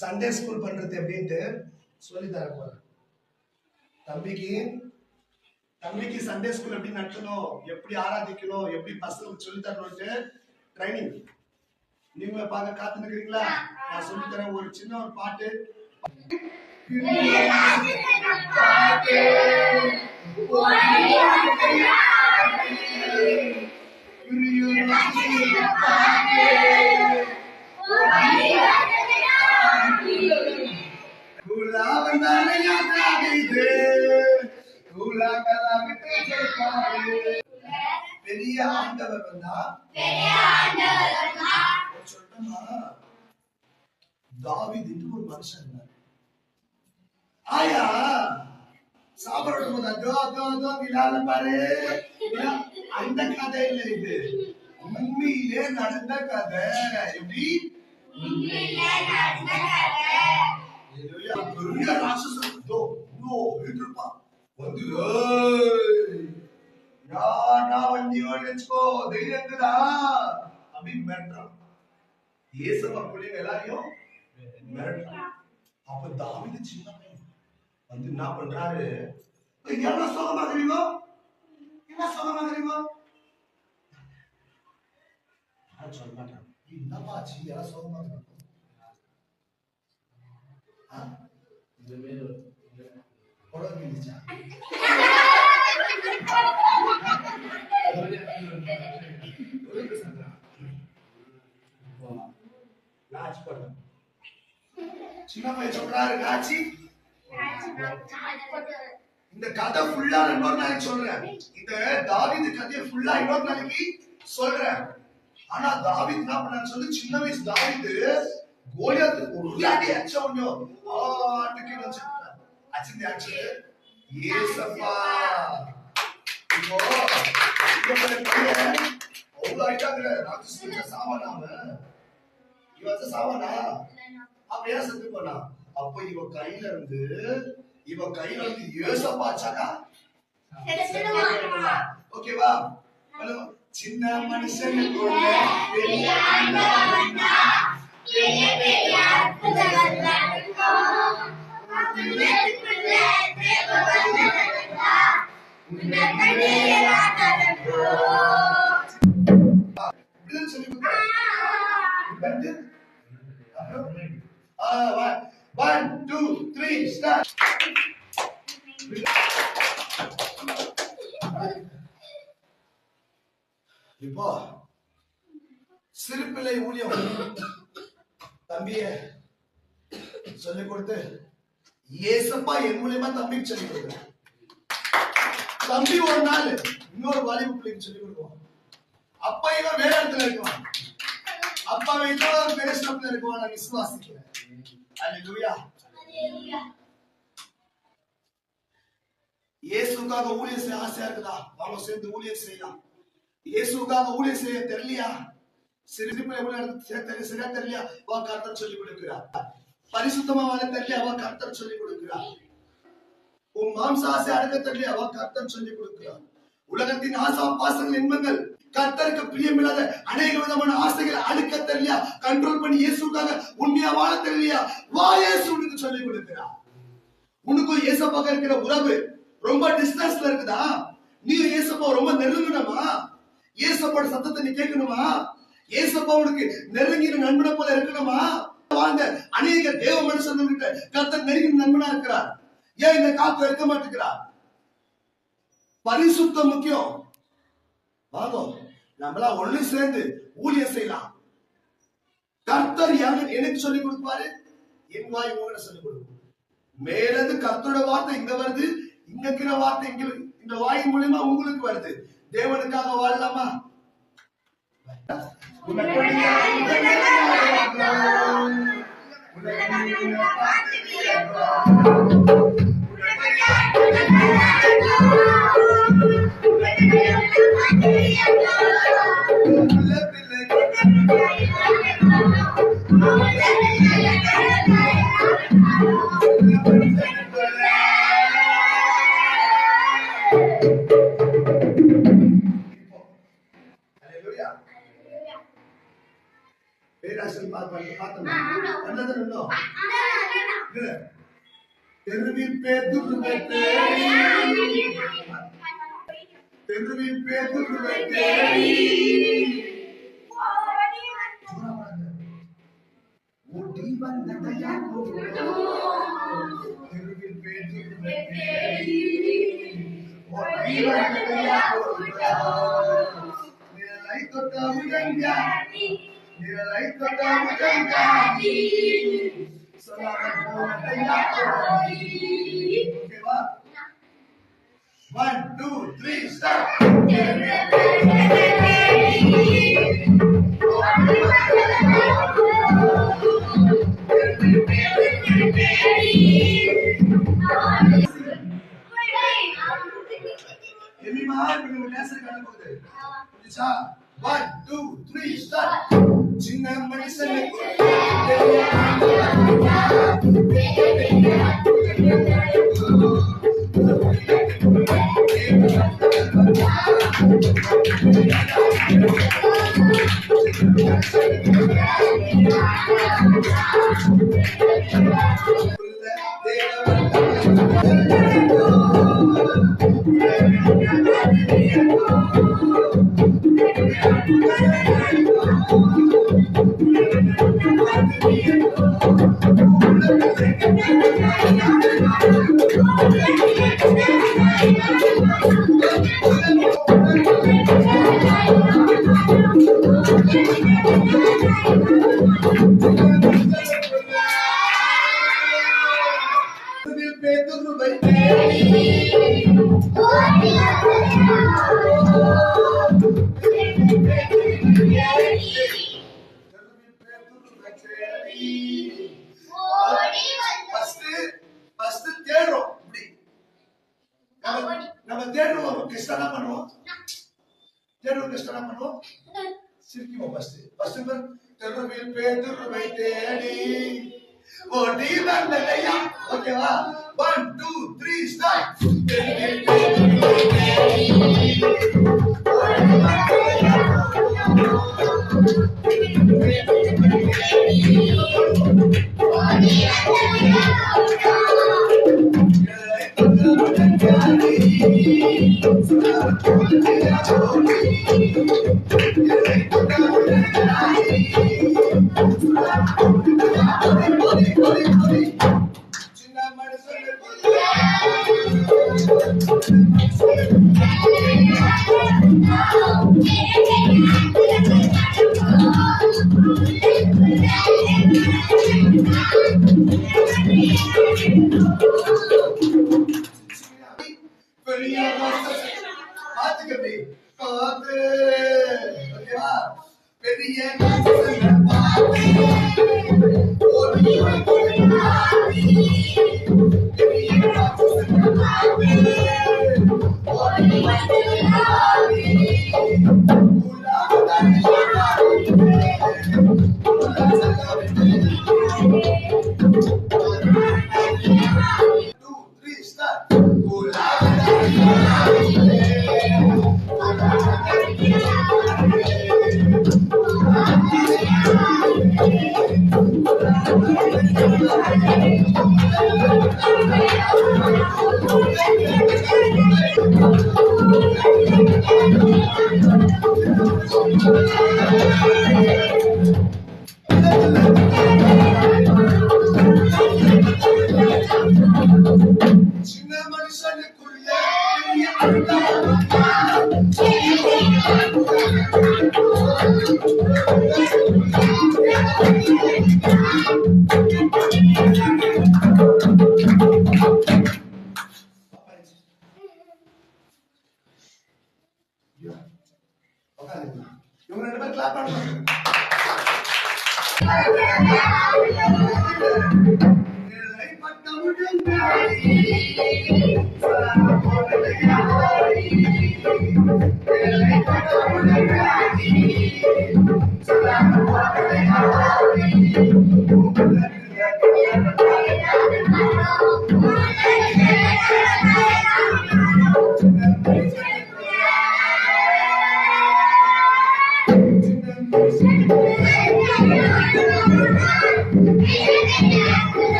Sunday school பண்றது எப்படின்ட்டு சொல்லி தர போறேன். தம்பிக்கு சண்டே ஸ்கூல் எப்படி நடத்தணும், எப்படி ஆராதிக்கணும், எப்படி பசங்களுக்கு சொல்லி தரணும்ட்டு ட்ரைனிங். நீங்கள பார்க்க காத்து நிக்கிறீங்களா? நான் சொல்லி தரேன். ஒரு சின்ன ஒரு பாட்டு. பெரிய ஆண்டவர் வந்தா சொல்லணுமா? தாவீது ஒரு மனுஷன் இருந்தார். ஆயா சாப்பிடும் போது அதோ அதோ அதோ விழால பாரு, அந்த கதை இல்ல, இது உண்மையிலே நடந்த கதை. எப்படி பெரிய ராட்சசன் இருப்பான் வந்து யாரா வண்டியோடு வச்சுக்கோ, தைரியம் இருக்குதா அப்படின்னு மிரட்டுறான். ஏசப்பா பிள்ளைங்க எல்லாரையும் மிரட்டுறான். அப்ப தாவீது சின்ன பையன் வந்து என்ன பண்றாரு? என்ன சோகமா தெரியுமோ, என்ன சோகமா தெரியுமோ சொல்ல மாட்டான். என்னப்பா ஆச்சு, யாரும் சோகமா இருக்கும். சின்ன பையன் சொல்றாரு காட்சி. இந்த கதை ஃபுல்லா இன்னொரு நாளைக்கு சொல்றேன். இந்த தாவீது கதையை ஃபுல்லா இன்னொரு நாளைக்கு சொல்றேன். ஆனா தாவீது என்ன பண்ணான்னு சொல்லி, சின்ன வயசு தாவீது கோலியாத்துக்கு ஒரு அடி அடிச்ச உடனே ஆட்டுக்கு வச்சிருக்காரு. அச்சிந்தி ஆச்சு ஏசப்பா. இப்போ அவ்வளவு ஆயிட்டாங்க. ராட்சச சாவானா அவன்? இவன் சாவானா? அப்ப ஏன் செத்து போனா? அப்ப இவன் கையில இருந்து ஏசப்பாச்சாக்கா ஓகேவா? சின்ன மனுஷன் One, two, three, start. இப்போ சிறுபிள்ளை ஊழியம் தம்பிய சொல்லிக் கொடுத்து, ஏசப்பா என் மூலியமா தம்பிக்கு சொல்லிக் கொடுக்குறேன். தம்பி ஒரு நாள் இன்னொரு வாலிப பிள்ளைக்கு சொல்லிக் கொடுக்குவான். அப்பா இவன் வேற இடத்துல இருக்குவான். அப்பா இன்னொரு பெரிய ஸ்டெப்ல இருக்குவான். நான் விசுவாசிக்கிறேன். அல்லேலூயா. இயேசுக்காக ஊழியம் செய்ய ஆசையா இருக்குதா? அவங்க சேர்ந்து ஊழியம் செய்யலாம். இயேசுக்காக ஊழியம் செய்ய தெரியலையா? சிறுபிள்ளை சரியா தெரியலையா? வா கர்த்தர் சொல்லிக் கொடுக்கிறார். பரிசுத்தமா வாழ தெரியலையா? வா கர்த்தர் சொல்லிக் கொடுக்கிறார். உன் மாம்ச ஆசை அடக்க தெரியலையா? வா கர்த்தர் சொல்லிக் கொடுக்கிறார். உலகத்தின் ஆசா பாசங்கள் இன்பங்கள் கர்த்தருக்கு பிரியமில்லாத அநேக விதமான ஆசைகளை அடுக்க தெரியலையா? கண்ட்ரோல் பண்ணி இயேசுக்காக உண்மையா வாழ தெரியலையா? வா இயேசு உனக்கு சொல்லிக் கொடுக்கிறார். உனக்கும் இயேசப்பாக இருக்கிற உறவு ரொம்ப டிஸ்டன்ஸ்ல இருக்குதா? நீ இயேசப்பா ரொம்ப நெருங்கணுமா? இயேசப்போட சத்தத்தை நீ கேட்கணுமா? இயேசப்பா உனக்கு நெருங்கின நண்பனை போல இருக்கணுமா? வாழ்ந்த அநேக தேவ மனுஷன் கர்த்தர் நெருங்கின நண்பனா இருக்கிறார். ஏன் இந்த காத்து இருக்க மாட்டேங்கிறார்? பரிசுத்தம் முக்கியம். வாங்க நம்மளா ஒண்ணு சேர்ந்து ஊழியம் செய்யலாம். கர்த்தர் எனக்கு சொல்லிக் கொடுப்பாரு, என் வாய் உங்களை சொல்லிக் கொடுக்கும். மேலது கர்த்தரோட வார்த்தை இங்க வருது, இங்க இருக்கிற வார்த்தை இங்க இந்த வாயின் மூலமா உங்களுக்கு வருது. தேவனுக்காக வாழலாமா? பேராசிரியர் பார்த்தோம் கண்டது தெருவில் பேதுருவை தேடி தெருவில் பேதுருவை தேடி ஓடி வந்ததையா தெருவில் பேதுருவை தேடி ஓடி வந்ததையா நிழலை தொட்ட முழங்காடி நிழலை தொட்ட முழங்காடி சொல்லாமல் போனதையா ஓகேவா 1 2 3 start One, two, three, start. சின்ன மனுஷனுக்கு நம்ம தேடுவோம் கிருஷ்ணா பண்ணுவோம் தேடுவோம் கிருஷ்ணா பண்ணுவோம் சிரிக்குவோம் ஃபர்ஸ்ட் தெருவில் பேதுருவை தேடி ஓடி வந்ததையா ஓகேவா 1 2 3 ஸ்டார்ட் தெருவில் பேதுருவை தேடி ஓடி வந்ததையா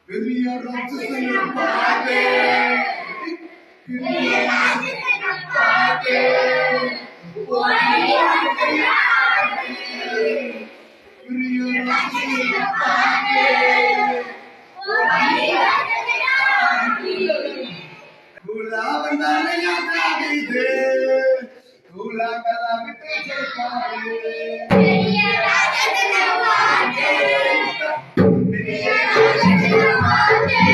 பெரிய ராட்சசன் பாதே பெரிய ராட்சசன் பாதே பெரிய ராட்சசன் பாதே குலாவந்தானே யாத்ராவிதே குலாகலா விட்டு ஜெயிப்பாவே பெரிய ராட்சசன் பாதே பெரிய ராட்சசன் பாதே